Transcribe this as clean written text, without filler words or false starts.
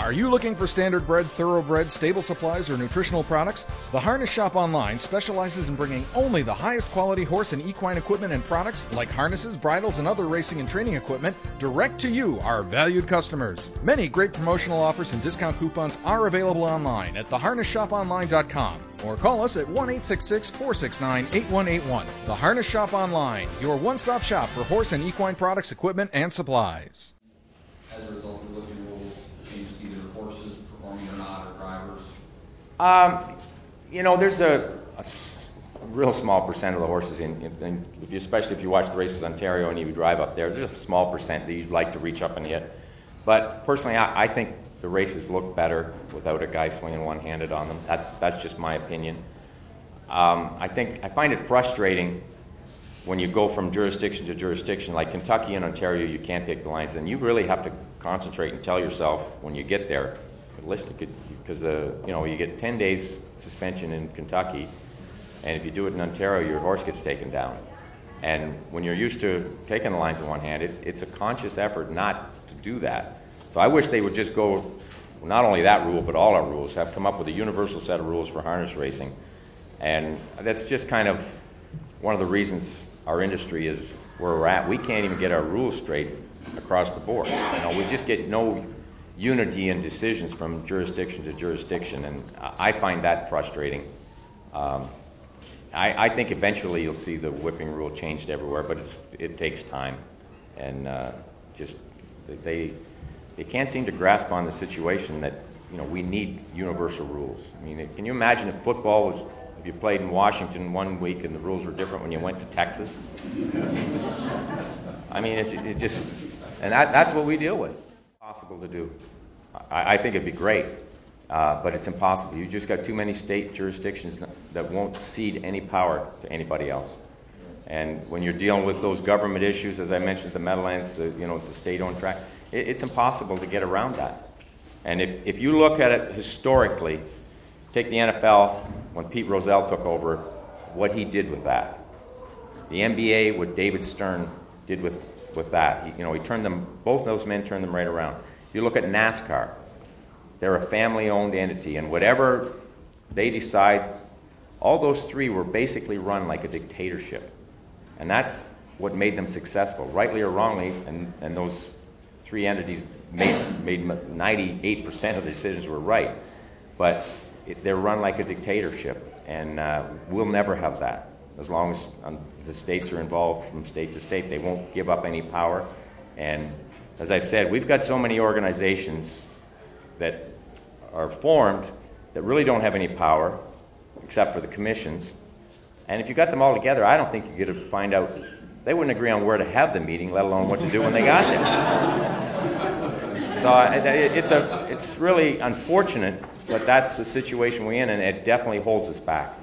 Are you looking for standard-bred, thoroughbred, stable supplies, or nutritional products? The Harness Shop Online specializes in bringing only the highest quality horse and equine equipment and products like harnesses, bridles, and other racing and training equipment direct to you, our valued customers. Many great promotional offers and discount coupons are available online at theharnessshoponline.com or call us at 1-866-469-8181. The Harness Shop Online, your one-stop shop for horse and equine products, equipment, and supplies. As a result of living rules, changes either horses performing or not, or drivers? There's a real small percent of the horses, especially if you watch the races in Ontario and you drive up there, there's a small percent that you'd like to reach up and hit. But personally, I think the races look better without a guy swinging one-handed on them. That's just my opinion. I find it frustrating when you go from jurisdiction to jurisdiction, like Kentucky and Ontario, you can't take the lines, and you really have to concentrate and tell yourself when you get there, because you get 10 days suspension in Kentucky, and if you do it in Ontario, your horse gets taken down. And when you're used to taking the lines in one hand, it's a conscious effort not to do that. So I wish they would just go, not only that rule, but all our rules, have come up with a universal set of rules for harness racing. And that's just kind of one of the reasons our industry is where we're at. We can't even get our rules straight across the board. We just get no unity in decisions from jurisdiction to jurisdiction, and I find that frustrating. I think eventually you'll see the whipping rule changed everywhere, but it takes time, and they can't seem to grasp on the situation that we need universal rules. I mean, can you imagine if football was? If you played in Washington one week and the rules were different when you went to Texas? I mean, that's what we deal with. It's impossible to do. I think it'd be great, but it's impossible. You just got too many state jurisdictions that won't cede any power to anybody else. And when you're dealing with those government issues, as I mentioned, the Meadowlands, it's a state-owned track, it's impossible to get around that. And if you look at it historically, take the NFL, when Pete Rozelle took over, what he did with that. The NBA, what David Stern did with that. He turned them, both those men turned them right around. If you look at NASCAR, they're a family-owned entity, and whatever they decide, all those three were basically run like a dictatorship. And that's what made them successful, rightly or wrongly, and those three entities made 98% of the decisions were right. But they're run like a dictatorship, and we'll never have that. As long as the states are involved from state to state, they won't give up any power. And as I've said, we've got so many organizations that are formed that really don't have any power, except for the commissions. And if you got them all together, I don't think you're going to find out, they wouldn't agree on where to have the meeting, let alone what to do when they got there. So it's really unfortunate, but that's the situation we're in, and it definitely holds us back.